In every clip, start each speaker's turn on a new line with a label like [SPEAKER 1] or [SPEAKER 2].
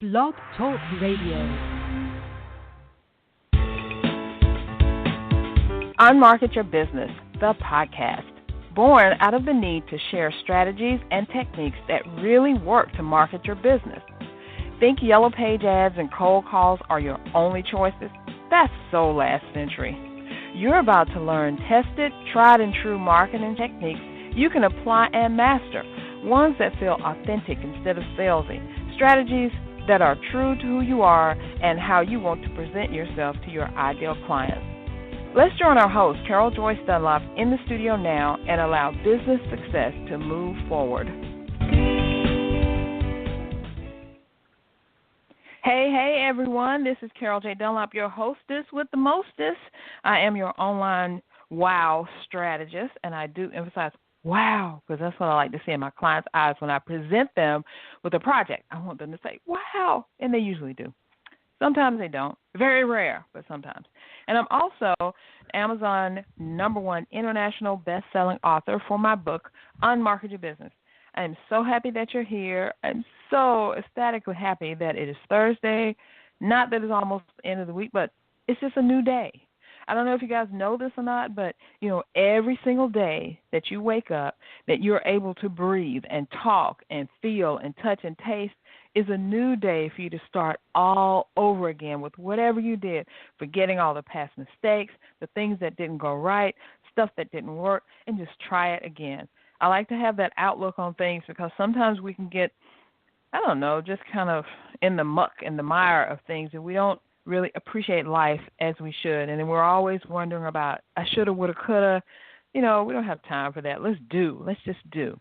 [SPEAKER 1] Blog Talk Radio.
[SPEAKER 2] Unmarket Your Business, the podcast, born out of the need to share strategies and techniques that really work to market your business. Think Yellow Page ads and cold calls are your only choices? That's so last century. You're about to learn tested, tried and true marketing techniques you can apply and master, ones that feel authentic instead of salesy, strategies that are true to who you are and how you want to present yourself to your ideal clients. Let's join our host, Carol Joyce Dunlop, in the studio now and allow business success to move forward. Hey, everyone. This is Carol J. Dunlop, your hostess with the mostest. I am your online wow strategist, and I do emphasize wow, because that's what I like to see in my clients' eyes when I present them with a project. I want them to say, wow, and they usually do. Sometimes they don't. Very rare, but sometimes. And I'm also Amazon #1 international best-selling author for my book, Unmarket Your Business. I am so happy that you're here. I'm so ecstatically happy that it is Thursday. Not that it's almost the end of the week, but it's just a new day. I don't know if you guys know this or not, but, every single day that you wake up, that you're able to breathe and talk and feel and touch and taste is a new day for you to start all over again with whatever you did, forgetting all the past mistakes, the things that didn't go right, stuff that didn't work, and just try it again. I like to have that outlook on things because sometimes we can get, just kind of in the muck, in the mire of things, and we don't really appreciate life as we should. And then we're always wondering about, I shoulda, woulda, coulda. We don't have time for that. Let's just do.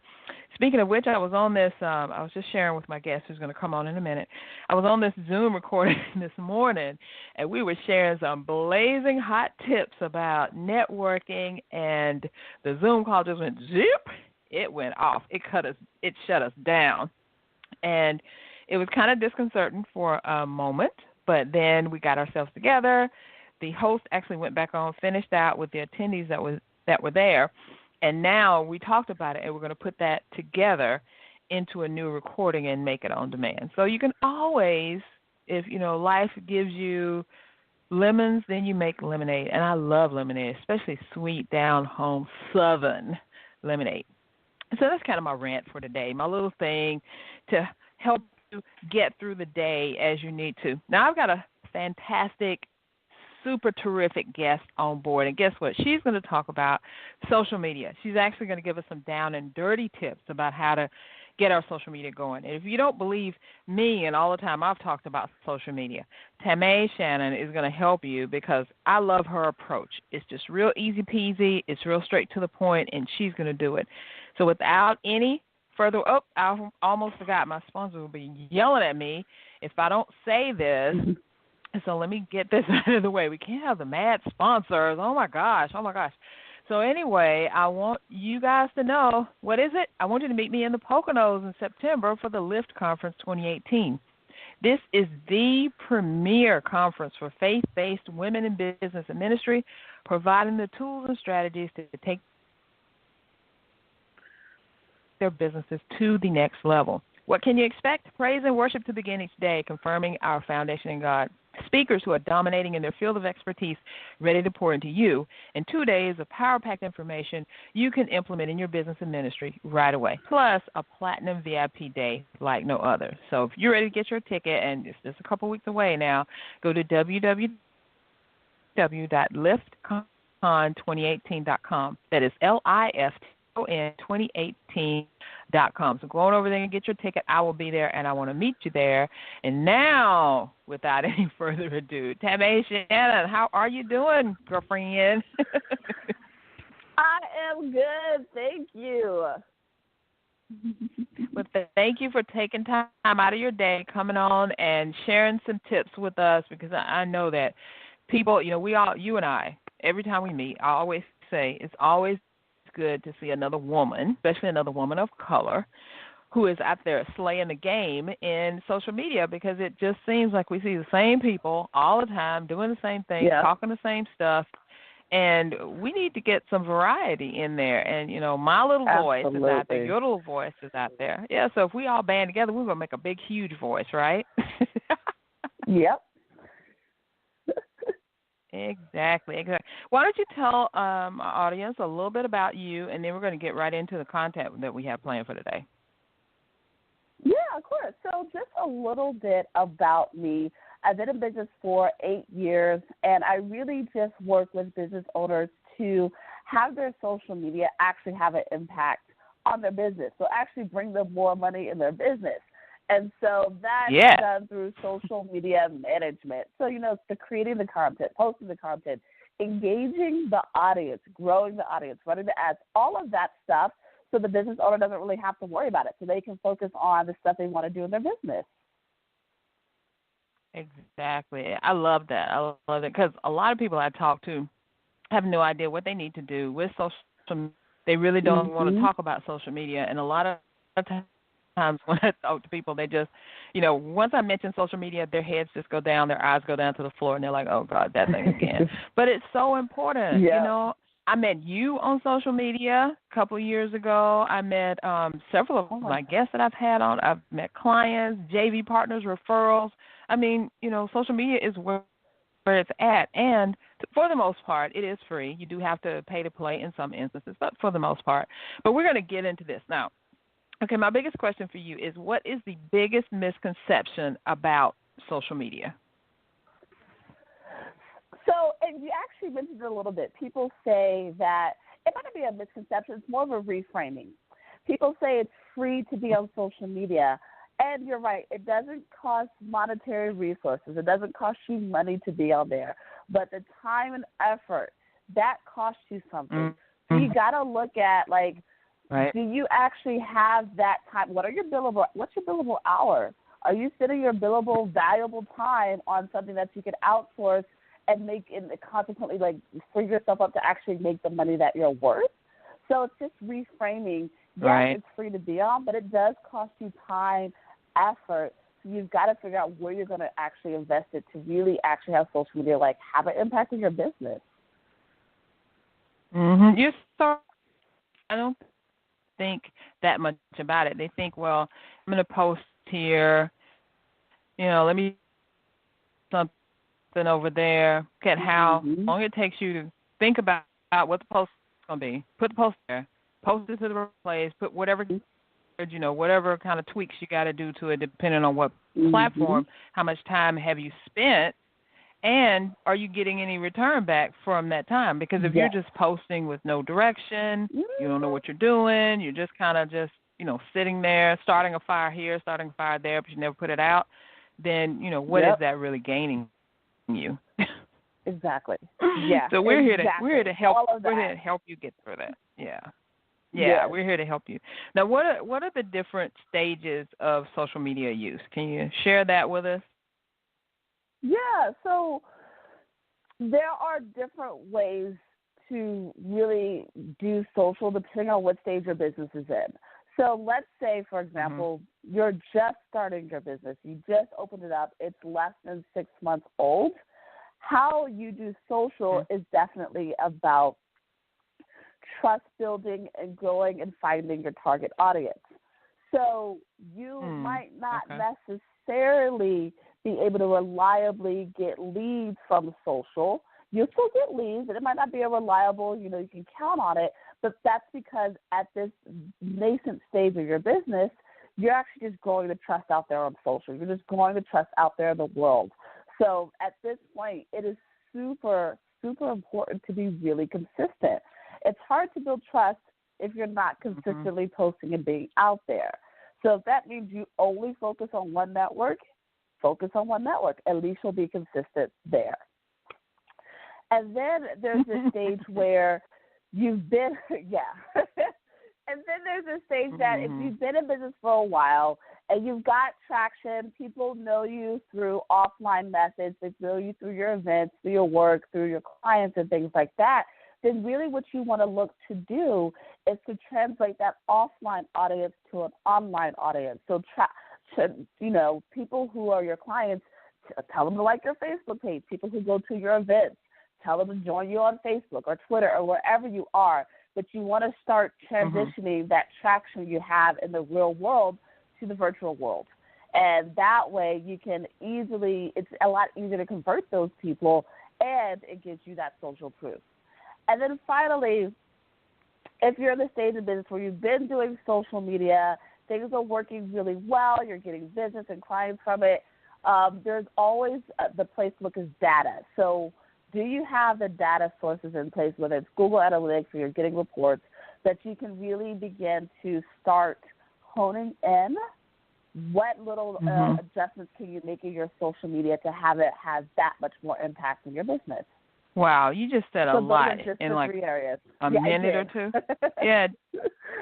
[SPEAKER 2] Speaking of which, I was on this, I was just sharing with my guest who's going to come on in a minute. I was on this Zoom recording this morning, and we were sharing some blazing hot tips about networking, and the Zoom call just went zip. It went off. It shut us down. And it was kind of disconcerting for a moment, but then we got ourselves together. The host actually went back on, finished out with the attendees that were there, and now we talked about it, and we're going to put that together into a new recording and make it on demand. So you can always, if life gives you lemons, then you make lemonade. And I love lemonade, especially sweet, down-home, southern lemonade. So that's kind of my rant for today, my little thing to help you get through the day as you need to. Now, I've got a fantastic, super terrific guest on board, and guess what? She's going to talk about social media. She's actually going to give us some down and dirty tips about how to get our social media going. And if you don't believe me and all the time I've talked about social media, Tamae Shannon is going to help you because I love her approach. It's just real easy peasy. It's real straight to the point, and she's going to do it. So without any further, I almost forgot. My sponsor will be yelling at me if I don't say this. So let me get this out of the way. We can't have the mad sponsors. Oh, my gosh. So anyway, I want you guys to know, what is it? I want you to meet me in the Poconos in September for the Lift Conference 2018. This is the premier conference for faith-based women in business and ministry, providing the tools and strategies to take their businesses to the next level. What can you expect? Praise and worship to begin each day, confirming our foundation in God. Speakers who are dominating in their field of expertise, ready to pour into you, and 2 days of power-packed information you can implement in your business and ministry right away. Plus, a platinum VIP day like no other. So if you're ready to get your ticket, and it's just a couple weeks away now, go to www.liftcon2018.com. That is LIFTON2018.com. So go on over there and get your ticket. I will be there, and I want to meet you there. And now, without any further ado, Tamae Shannon, how are you doing, girlfriend?
[SPEAKER 3] I am good, thank you.
[SPEAKER 2] Well, thank you for taking time out of your day, coming on and sharing some tips with us, because I know that people, you and I, every time we meet, I always say it's always good to see another woman, especially another woman of color, who is out there slaying the game in social media, because it just seems like we see the same people all the time doing the same thing, talking the same stuff, And we need to get some variety in there. And, my little voice is out there.
[SPEAKER 3] Absolutely.
[SPEAKER 2] Your little voice is out there. Yeah, so if we all band together, we're going to make a big, huge voice, right?
[SPEAKER 3] Yep.
[SPEAKER 2] Exactly. Why don't you tell our audience a little bit about you, and then we're going to get right into the content that we have planned for today.
[SPEAKER 3] Yeah, of course. So just a little bit about me. I've been in business for 8 years, and I really just work with business owners to have their social media actually have an impact on their business, so actually bring them more money in their business. And so that's done through social media management. So, it's the creating the content, posting the content, engaging the audience, growing the audience, running the ads, all of that stuff, so the business owner doesn't really have to worry about it, so they can focus on the stuff they want to do in their business.
[SPEAKER 2] Exactly. I love that. I love it because a lot of people I talk to have no idea what they need to do with social. They really don't want to talk about social media, and a lot of times when I talk to people, they just, once I mention social media, their heads just go down, their eyes go down to the floor, and they're like, oh, God, that thing again. But it's so important, I met you on social media a couple of years ago. I met several of my guests that I've had on. I've met clients, JV partners, referrals. I mean, social media is where it's at. And for the most part, it is free. You do have to pay to play in some instances, but for the most part. But we're going to get into this now. Okay, my biggest question for you is, what is the biggest misconception about social media?
[SPEAKER 3] So, and you actually mentioned it a little bit. People say that it might not be a misconception. It's more of a reframing. People say it's free to be on social media. And you're right. It doesn't cost monetary resources. It doesn't cost you money to be on there. But the time and effort, that costs you something.
[SPEAKER 2] Mm-hmm.
[SPEAKER 3] So you got to look at,
[SPEAKER 2] right.
[SPEAKER 3] Do you actually have that time? What's your billable hour? Are you spending your billable, valuable time on something that you could outsource and make and consequently free yourself up to actually make the money that you're worth? So it's just reframing. Yes,
[SPEAKER 2] right.
[SPEAKER 3] It's free to be on, but it does cost you time, effort. So you've got to figure out where you're going to actually invest it to really actually have social media have an impact on your business.
[SPEAKER 2] Mm-hmm. I don't think that much about it. They think, well, I'm going to post here, let me something over there. Look at how long it takes you to think about what the post is going to be. Put the post there. Post it to the right place. Put whatever, whatever kind of tweaks you got to do to it, depending on what platform. How much time have you spent, and are you getting any return back from that time? Because if you're just posting with no direction, you don't know what you're doing. You're just kind of sitting there, starting a fire here, starting a fire there, but you never put it out. Then what is that really gaining you?
[SPEAKER 3] Exactly. Yeah.
[SPEAKER 2] So we're here to help. We're here to help you get through that. Yeah. Yeah, we're here to help you. Now, what are the different stages of social media use? Can you share that with us?
[SPEAKER 3] Yeah. So there are different ways to really do social depending on what stage your business is in. So let's say, for example, you're just starting your business. You just opened it up. It's less than 6 months old. How you do social is definitely about trust building and growing and finding your target audience. So you might not necessarily be able to reliably get leads from social. You'll still get leads, and it might not be a reliable, you can count on it, but that's because at this nascent stage of your business, you're actually just growing the trust out there on social. You're just growing the trust out there in the world. So at this point, it is super, super important to be really consistent. It's hard to build trust if you're not consistently posting and being out there. So if that means you only focus on one network, focus on one network. At least you'll be consistent there. And then there's this stage where you've been, and then there's this stage that if you've been in business for a while and you've got traction, people know you through offline methods, they know you through your events, through your work, through your clients and things like that, then really what you want to look to do is to translate that offline audience to an online audience. So, people who are your clients, tell them to like your Facebook page. People who go to your events, tell them to join you on Facebook or Twitter or wherever you are, but you want to start transitioning that traction you have in the real world to the virtual world. And that way you can it's a lot easier to convert those people, and it gives you that social proof. And then finally, if you're in the stage of business where you've been doing social media, things are working really well, you're getting business and clients from it, there's always the place to look is data. So do you have the data sources in place, whether it's Google Analytics or you're getting reports, that you can really begin to start honing in what little adjustments can you make in your social media to have it have that much more impact in your business?
[SPEAKER 2] Wow, you just said a lot in like
[SPEAKER 3] 3 areas.
[SPEAKER 2] A minute or two. Yeah,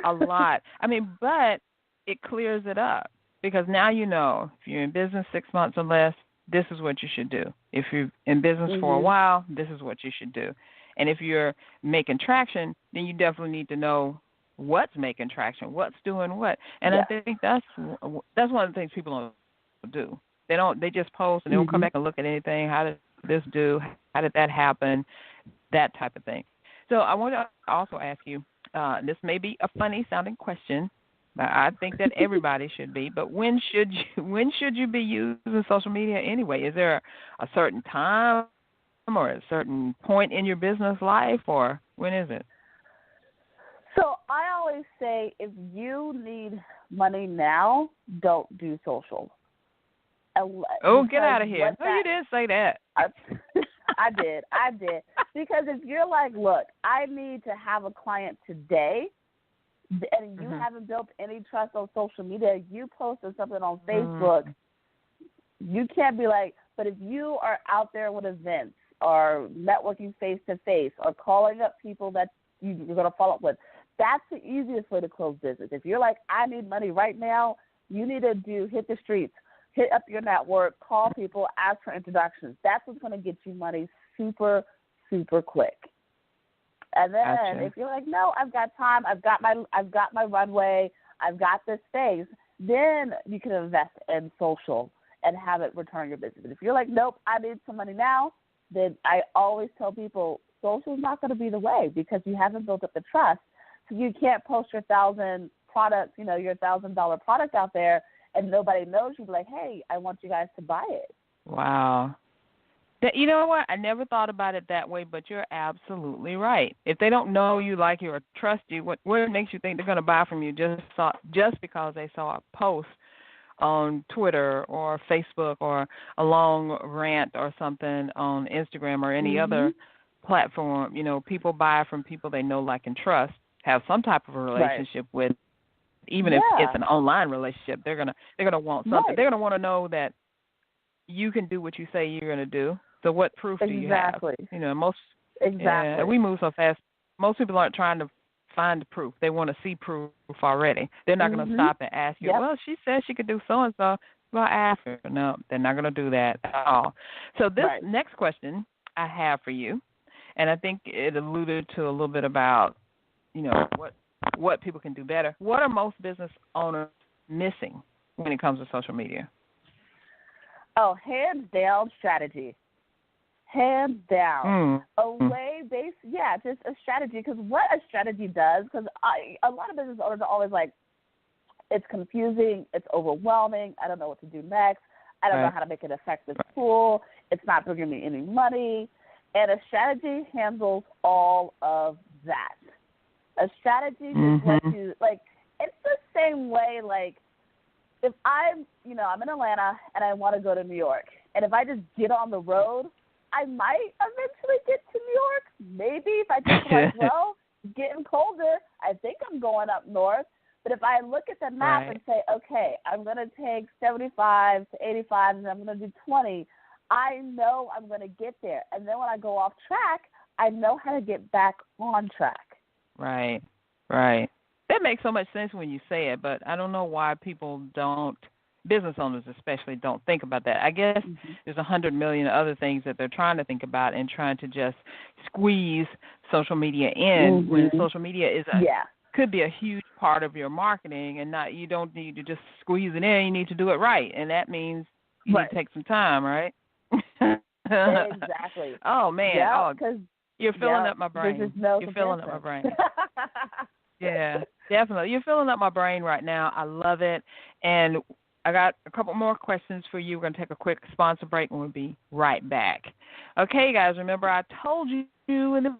[SPEAKER 2] a lot. I mean, but it clears it up because now you know if you're in business 6 months or less, this is what you should do. If you're in business for a while, this is what you should do. And if you're making traction, then you definitely need to know what's making traction, what's doing what. And I think that's one of the things people don't do. They just post and they don't come back and look at anything. How did this do? How did that happen? That type of thing. So I want to also ask you, this may be a funny sounding question, but I think that everybody should be, but when should you be using social media anyway? Is there a certain time or a certain point in your business life, or when is it?
[SPEAKER 3] So I always say if you need money now, don't do social.
[SPEAKER 2] Oh, get out of here. No, you didn't say that.
[SPEAKER 3] I did. Because if you're like, look, I need to have a client today, and you haven't built any trust on social media, you posted something on Facebook, you can't be like, but if you are out there with events or networking face-to-face or calling up people that you're going to follow up with, that's the easiest way to close business. If you're like, I need money right now, you need to hit the streets, hit up your network, call people, ask for introductions. That's what's going to get you money super, super quick. And then if you're like, no, I've got time, I've got my runway, I've got this space, then you can invest in social and have it return your business. But if you're like, nope, I need some money now, then I always tell people social is not going to be the way because you haven't built up the trust. So you can't post your 1,000 products, your $1,000 product out there and nobody knows you. Be like, hey, I want you guys to buy it.
[SPEAKER 2] Wow. You know what? I never thought about it that way, but you're absolutely right. If they don't know you, like you, or trust you, what makes you think they're going to buy from you just because they saw a post on Twitter or Facebook or a long rant or something on Instagram or any other platform? People buy from people they know, like, and trust, have some type of a relationship with. Even if it's an online relationship, they're gonna want something. Right. They're gonna want to know that you can do what you say you're gonna do. So what proof do you have? We move so fast. Most people aren't trying to find the proof. They want to see proof already. They're not going to stop and ask you, well, she said she could do so-and-so. Well, ask her. No, they're not going to do that at all. So this next question I have for you, and I think it alluded to a little bit about, what people can do better. What are most business owners missing when it comes to social media?
[SPEAKER 3] Oh, hands down, strategy. Hands down. Just a strategy. Because what a strategy does, because a lot of business owners are always like, it's confusing, it's overwhelming, I don't know what to do next, I don't know how to make an effective tool, it's not bringing me any money. And a strategy handles all of that. A strategy just lets you, it's the same way, if I'm in Atlanta and I want to go to New York, and if I just get on the road, I might eventually get to New York. Maybe if I just getting colder, I think I'm going up north. But if I look at the map and say, okay, I'm going to take 75 to 85 and I'm going to do 20, I know I'm going to get there. And then when I go off track, I know how to get back on track. Right.
[SPEAKER 2] That makes so much sense when you say it, but I don't know why people don't, business owners especially, don't think about that. I guess there's 100 million other things that they're trying to think about and trying to just squeeze social media in when social media is could be a huge part of your marketing, and you don't need to just squeeze it in. You need to do it right, and that means you need to take some time, right?
[SPEAKER 3] Exactly.
[SPEAKER 2] Oh man.
[SPEAKER 3] Yeah,
[SPEAKER 2] Oh,
[SPEAKER 3] because
[SPEAKER 2] you're filling up my brain.
[SPEAKER 3] there's just no
[SPEAKER 2] You're filling up my
[SPEAKER 3] comparison.
[SPEAKER 2] brain. Yeah, definitely. You're filling up my brain right now. I love it. And I got a couple more questions for you. We're going to take a quick sponsor break and we'll be right back. Okay, guys, remember I told you in the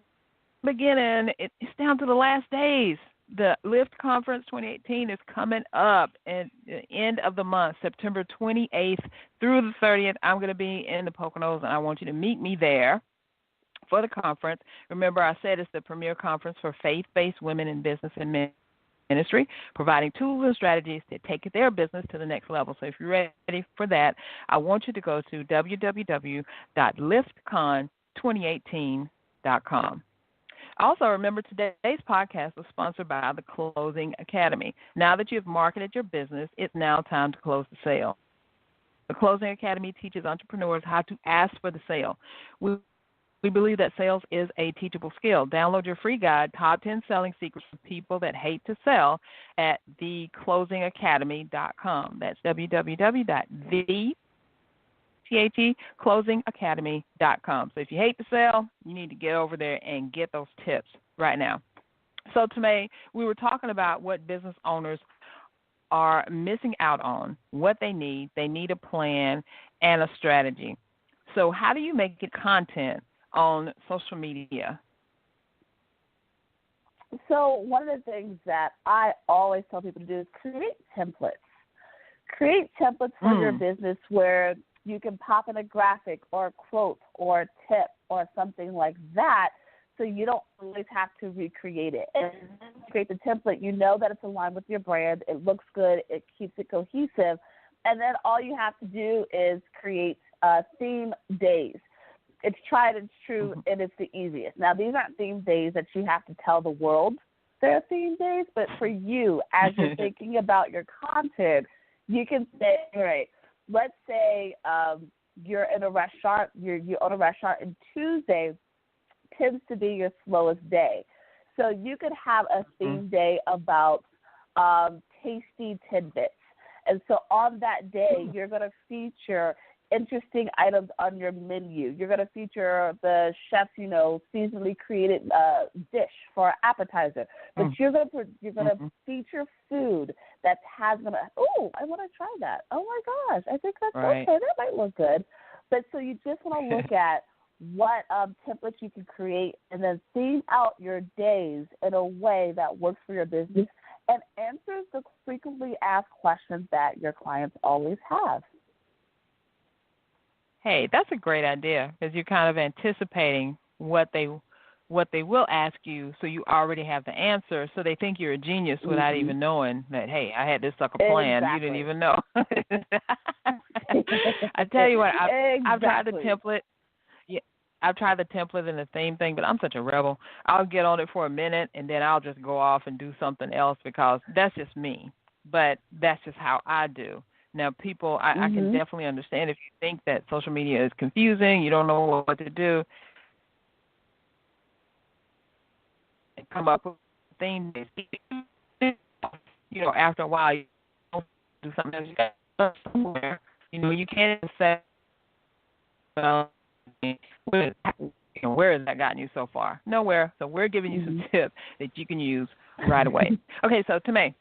[SPEAKER 2] beginning, it's down to the last days. The Lift Conference 2018 is coming up at the end of the month, September 28th through the 30th. I'm going to be in the Poconos, and I want you to meet me there for the conference. Remember, I said it's the premier conference for faith-based women in business and ministry, providing tools and strategies to take their business to the next level. So if you're ready for that, I want you to go to www.liftcon2018.com. Also, remember today's podcast was sponsored by the Closing Academy. Now that you've marketed your business, it's now time to close the sale. The Closing Academy teaches entrepreneurs how to ask for the sale. We believe that sales is a teachable skill. Download your free guide, Top 10 Selling Secrets for People That Hate to Sell, at theclosingacademy.com. That's www.theclosingacademy.com. So if you hate to sell, you need to get over there and get those tips right now. So, Tomei, we were talking about what business owners are missing out on, what they need. They need a plan and a strategy. So how do you make it content on social media?
[SPEAKER 3] So one of the things that I always tell people to do is create templates. Create templates for your business where you can pop in a graphic or a quote or a tip or something like that, so you don't always have to recreate it. And create the template, you know that it's aligned with your brand, it looks good, it keeps it cohesive, and then all you have to do is create theme days. It's tried, it's true, and it's the easiest. Now, these aren't theme days that you have to tell the world they're theme days, but for you, as you're thinking about your content, you can say, all right, let's say you're in a restaurant, you own a restaurant, and Tuesday tends to be your slowest day. So you could have a theme day about tasty tidbits. And so on that day, you're going to feature interesting items on your menu. You're going to feature the chef's, seasonally created dish for appetizer. But you're going to feature food that has going to, I want to try that. Oh my gosh, I think that's okay. That might look good. But so you just want to look at what templates you can create and then theme out your days in a way that works for your business and answers the frequently asked questions that your clients always have.
[SPEAKER 2] Hey, that's a great idea, because you're kind of anticipating what they will ask you, so you already have the answer, so they think you're a genius without even knowing that, hey, I had this sucker plan.
[SPEAKER 3] Exactly.
[SPEAKER 2] You didn't even know. I tell you what, I've tried the template. Yeah, I've tried the template and the theme thing, but I'm such a rebel. I'll get on it for a minute, and then I'll just go off and do something else, because that's just me. But that's just how I do. Now, people, I can definitely understand if you think that social media is confusing, you don't know what to do, come up with things. After a while, you don't do something else. You got somewhere. You can't say, well, where has that gotten you so far? Nowhere. So we're giving you some tips that you can use right away. Okay, so Tomei,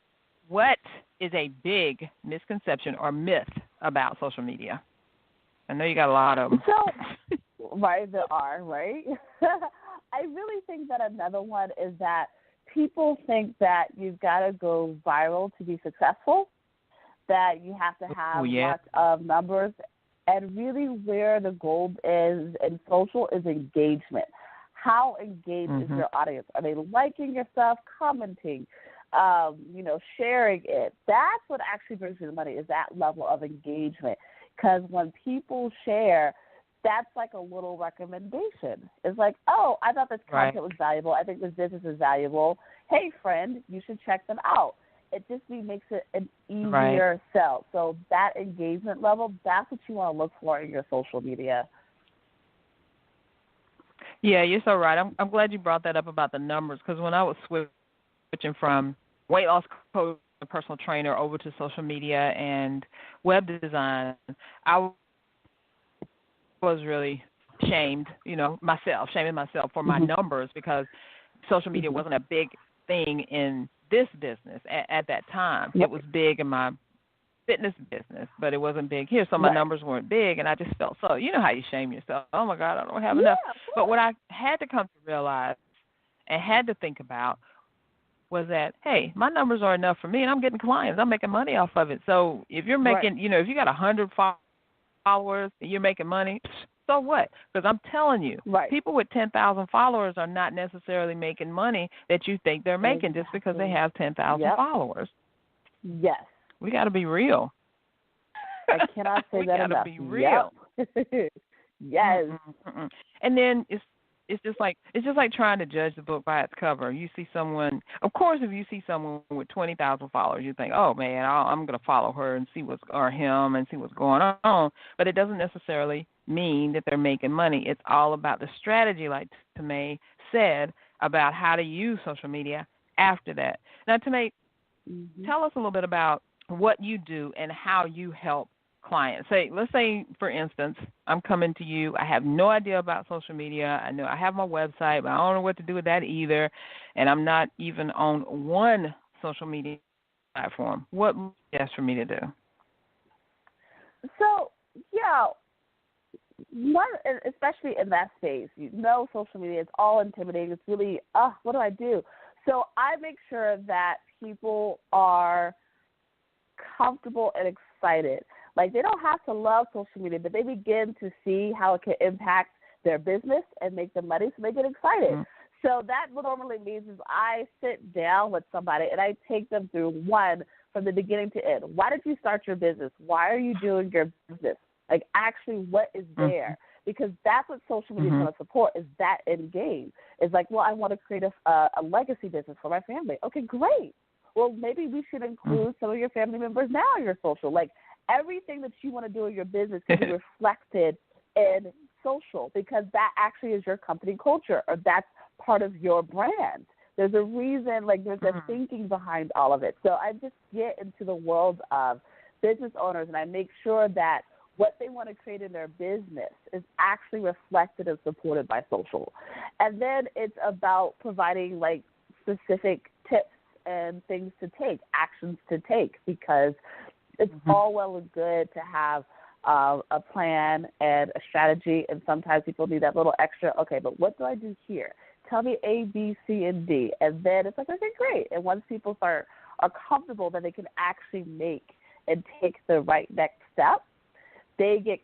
[SPEAKER 2] what is a big misconception or myth about social media? I know you got a lot of them.
[SPEAKER 3] So, right, there are, right? I really think that another one is that people think that you've got to go viral to be successful, that you have to have lots of numbers, and really where the goal is in social is engagement. How engaged is your audience? Are they liking your stuff, commenting, sharing it? That's what actually brings you the money, is that level of engagement. Because when people share, that's like a little recommendation. It's like, oh, I thought this content was valuable. I think this business is valuable. Hey, friend, you should check them out. It just makes it an easier sell. So that engagement level, that's what you want to look for in your social media.
[SPEAKER 2] Yeah, you're so right. I'm glad you brought that up about the numbers, because when I was switching from weight loss coach, a personal trainer, over to social media and web design, I was really shamed, shaming myself for my numbers because social media wasn't a big thing in this business at that time. It was big in my fitness business, but it wasn't big here, so my numbers weren't big, and I just felt so. You know how you shame yourself. Oh my God, I don't have enough. But what I had to come to realize and had to think about was that, hey, my numbers are enough for me, and I'm getting clients. I'm making money off of it. So if you're making, if you got 100 followers and you're making money, so what? Because I'm telling you, people with 10,000 followers are not necessarily making money that you think they're making just because they have 10,000 followers.
[SPEAKER 3] Yes.
[SPEAKER 2] We got to be real.
[SPEAKER 3] I cannot say that enough.
[SPEAKER 2] We got to be real.
[SPEAKER 3] Yes.
[SPEAKER 2] And then it's just like trying to judge the book by its cover. You see someone, of course, if you see someone with 20,000 followers, you think, oh man, I'm going to follow her and see him and see what's going on. But it doesn't necessarily mean that they're making money. It's all about the strategy, like Tomei said, about how to use social media after that. Now, Tomei, tell us a little bit about what you do and how you help clients. Let's say, for instance, I'm coming to you. I have no idea about social media. I know I have my website, but I don't know what to do with that either, and I'm not even on one social media platform. What would you suggest for me to do?
[SPEAKER 3] So, especially in that space, social media is all intimidating. It's really, what do I do? So I make sure that people are comfortable and excited. Like, they don't have to love social media, but they begin to see how it can impact their business and make them money, so they get excited. So that what normally means is I sit down with somebody and I take them through one from the beginning to end. Why did you start your business? Why are you doing your business? Like, actually, what is there? Because that's what social media is going to support, is that end game. It's like, well, I want to create a legacy business for my family. Okay, great. Well, maybe we should include some of your family members now in your social. Like, everything that you want to do in your business can be reflected in social, because that actually is your company culture, or that's part of your brand. There's a reason, like, there's a thinking behind all of it. So I just get into the world of business owners, and I make sure that what they want to create in their business is actually reflected and supported by social. And then it's about providing, like, specific tips and things to take, actions to take, because it's all well and good to have a plan and a strategy, and sometimes people need that little extra, okay, but what do I do here? Tell me A, B, C, and D. And then it's like, okay, great. And once people are comfortable that they can actually make and take the right next step, they get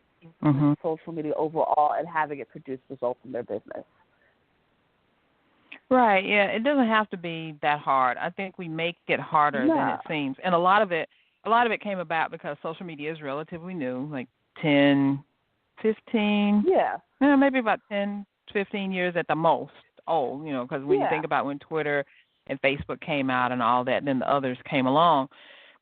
[SPEAKER 3] social media overall and having it produce results in their business.
[SPEAKER 2] Right, yeah. It doesn't have to be that hard. I think we make it harder than it seems. And a lot of it came about because social media is relatively new, like 10, 15, maybe about 10, 15 years at the most old, because when you think about when Twitter and Facebook came out and all that, then the others came along.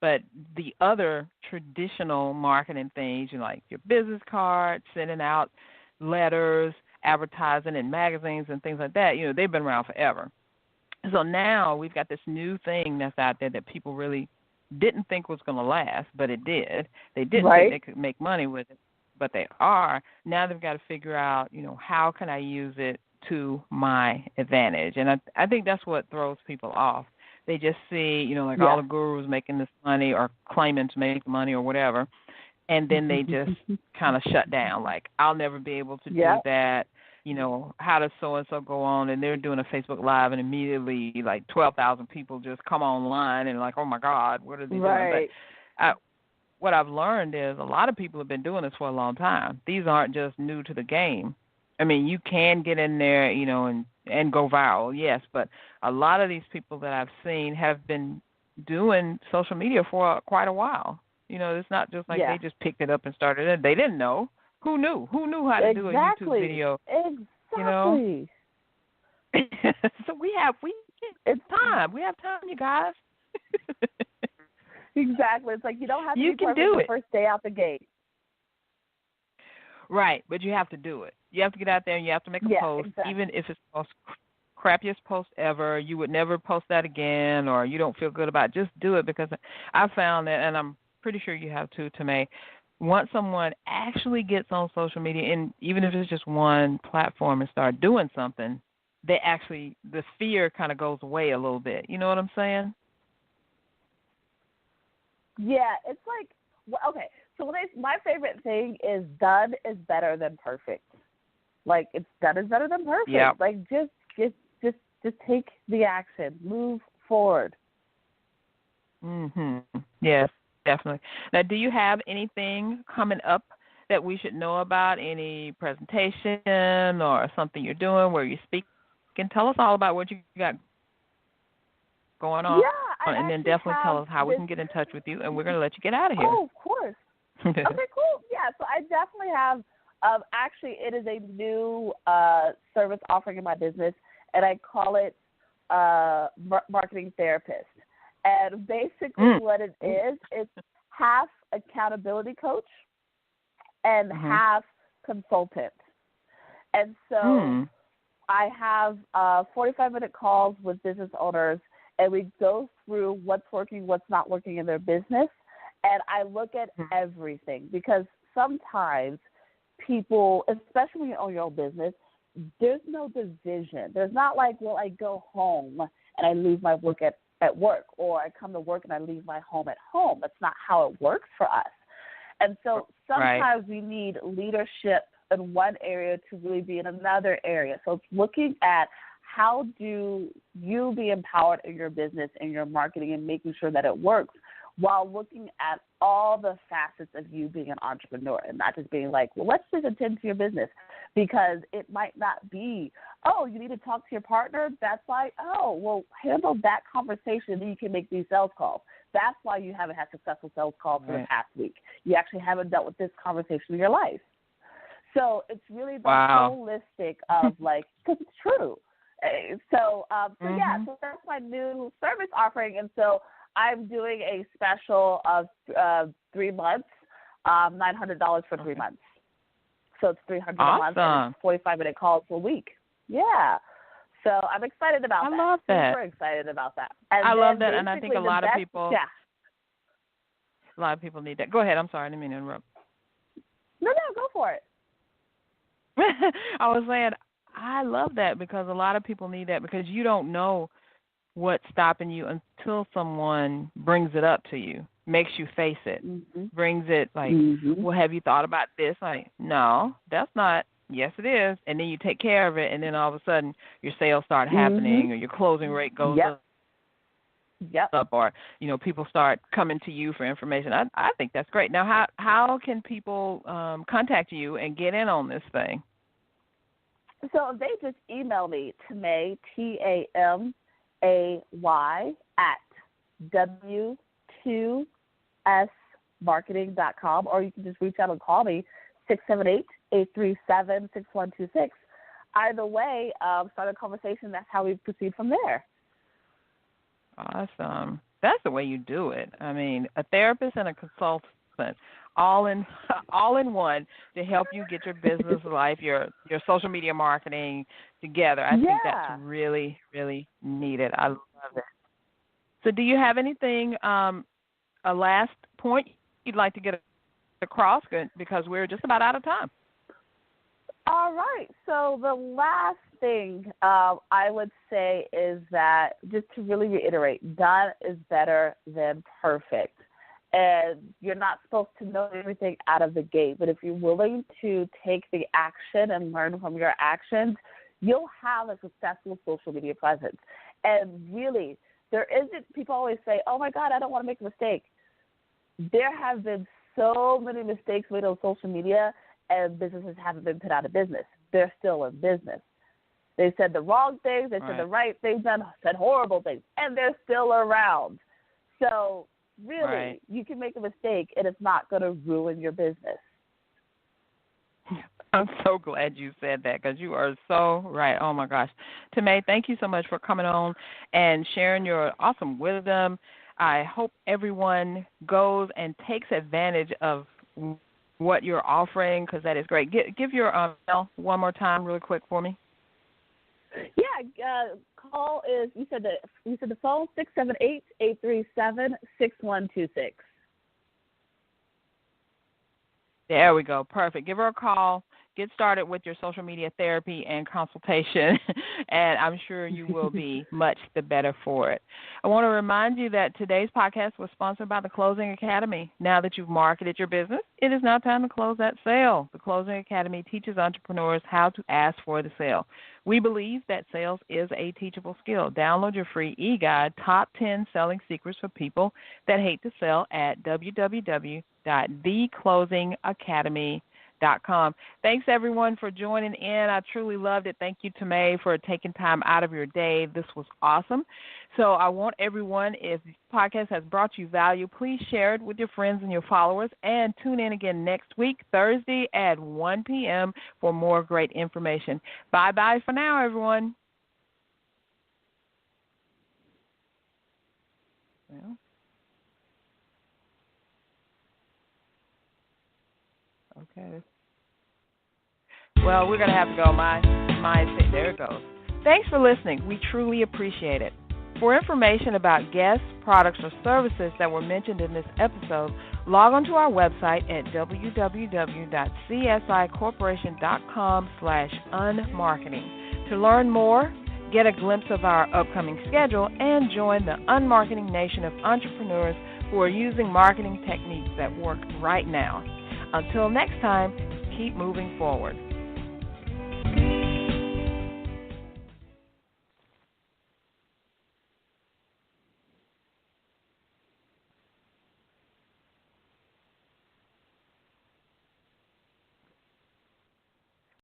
[SPEAKER 2] But the other traditional marketing things, like your business cards, sending out letters, advertising in magazines and things like that, they've been around forever. So now we've got this new thing that's out there that people really didn't think was going to last, but it did. They didn't think they could make money with it, but they are. Now they've got to figure out, how can I use it to my advantage? And I think that's what throws people off. They just see, all the gurus making this money or claiming to make money or whatever, and then they just kind of shut down. Like, I'll never be able to do that. How does so-and-so go on? And they're doing a Facebook Live, and immediately, like, 12,000 people just come online and like, oh, my God, what are they doing? But what I've learned is a lot of people have been doing this for a long time. These aren't just new to the game. I mean, you can get in there, and go viral, yes, but a lot of these people that I've seen have been doing social media for quite a while. It's not just like they just picked it up and started it. They didn't know. Who knew? Who knew how to do a YouTube video?
[SPEAKER 3] Exactly.
[SPEAKER 2] So it's time. We have time, you guys.
[SPEAKER 3] Exactly. It's like you don't have to
[SPEAKER 2] be
[SPEAKER 3] perfect the first day out the gate.
[SPEAKER 2] Right, but you have to do it. You have to get out there and you have to make a post, even if it's the most crappiest post ever. You would never post that again, or you don't feel good about it. Just do it, because I found that, and I'm pretty sure you have too, Tomei, once someone actually gets on social media, and even if it's just one platform and start doing something, the fear kind of goes away a little bit. You know what I'm saying?
[SPEAKER 3] Yeah, it's like, okay, so my favorite thing is done is better than perfect. Like, it's done is better than perfect.
[SPEAKER 2] Yep.
[SPEAKER 3] Like, just take the action. Move forward.
[SPEAKER 2] Yes, definitely. Now, do you have anything coming up that we should know about? Any presentation or something you're doing where you speak? Can tell us all about what you got going on,
[SPEAKER 3] Yeah,
[SPEAKER 2] and then definitely tell us how we can get in touch with you, and we're going to let you get out of here.
[SPEAKER 3] Oh, of course. Okay, cool. Yeah, so I definitely have, actually, it is a new service offering in my business, and I call it Marketing Therapist. And basically what it is, it's half accountability coach and half consultant. And so I have 45-minute calls with business owners, and we go through what's working, what's not working in their business. And I look at everything, because sometimes people, especially when you own your own business, there's no division. There's not like, well, I go home and I leave my work at work, or I come to work and I leave my home at home. That's not how it works for us. And so sometimes we need leadership in one area to really be in another area. So it's looking at how do you be empowered in your business and your marketing and making sure that it works, while looking at all the facets of you being an entrepreneur, and not just being like, well, let's just attend to your business, because it might not be, oh, you need to talk to your partner. That's why, oh, well, handle that conversation, then you can make these sales calls. That's why you haven't had successful sales calls for the past week. You actually haven't dealt with this conversation in your life. So it's really the holistic of, like, because it's true. So that's my new service offering. And so I'm doing a special of 3 months, $900 for 3 months. So it's $300 a month, and it's 45-minute calls a week. Yeah. So I'm excited about that.
[SPEAKER 2] I love that.
[SPEAKER 3] Super excited about that. And
[SPEAKER 2] I love that, and I think a lot of people need that. Go ahead. I'm sorry. I didn't mean to interrupt.
[SPEAKER 3] No, go for it.
[SPEAKER 2] I was saying, I love that, because a lot of people need that, because you don't know what's stopping you until someone brings it up to you, makes you face it, brings it like, well, have you thought about this? Like, no, that's not. Yes, it is. And then you take care of it, and then all of a sudden your sales start happening, or your closing rate goes up, or, people start coming to you for information. I think that's great. Now, how can people contact you and get in on this thing?
[SPEAKER 3] So they just email me, Tamay, TAMAY, at w2smarketing.com, or you can just reach out and call me, 678-837-6126. Either way, start a conversation. That's how we proceed from there.
[SPEAKER 2] Awesome. That's the way you do it. I mean, a therapist and a consultant, all in one, to help you get your business life, your social media marketing together. I think that's really, really needed. I love it. So do you have anything, a last point you'd like to get across, because we're just about out of time?
[SPEAKER 3] All right. So the last thing I would say is that, just to really reiterate, done is better than perfect. And you're not supposed to know everything out of the gate, but if you're willing to take the action and learn from your actions, you'll have a successful social media presence. And really, people always say, oh my God, I don't want to make a mistake. There have been so many mistakes made on social media, and businesses haven't been put out of business. They're still in business. They said the wrong things, they said the right things, said horrible things, and they're still around. So really, you can make a mistake, and it's not going to ruin your business.
[SPEAKER 2] I'm so glad you said that, because you are so right. Oh, my gosh. Tamay, thank you so much for coming on and sharing your awesome wisdom. I hope everyone goes and takes advantage of what you're offering, because that is great. Give your email one more time really quick for me.
[SPEAKER 3] Yeah, call is, you said the phone, 678-837-6126.
[SPEAKER 2] There we go. Perfect. Give her a call. Get started with your social media therapy and consultation, and I'm sure you will be much the better for it. I want to remind you that today's podcast was sponsored by the Closing Academy. Now that you've marketed your business, it is now time to close that sale. The Closing Academy teaches entrepreneurs how to ask for the sale. We believe that sales is a teachable skill. Download your free e-guide, Top 10 Selling Secrets for People That Hate to Sell, at www.theclosingacademy.com. Thanks, everyone, for joining in. I truly loved it. Thank you to May for taking time out of your day. This was awesome. So I want everyone, if this podcast has brought you value, please share it with your friends and your followers, and tune in again next week, Thursday at 1 p.m. for more great information. Bye-bye for now, everyone. Well. Okay. Well, we're going to have to go. There it goes. Thanks for listening. We truly appreciate it. For information about guests, products, or services that were mentioned in this episode, log on to our website at www.csicorporation.com/unmarketing. To learn more, get a glimpse of our upcoming schedule, and join the unmarketing nation of entrepreneurs who are using marketing techniques that work right now. Until next time, keep moving forward.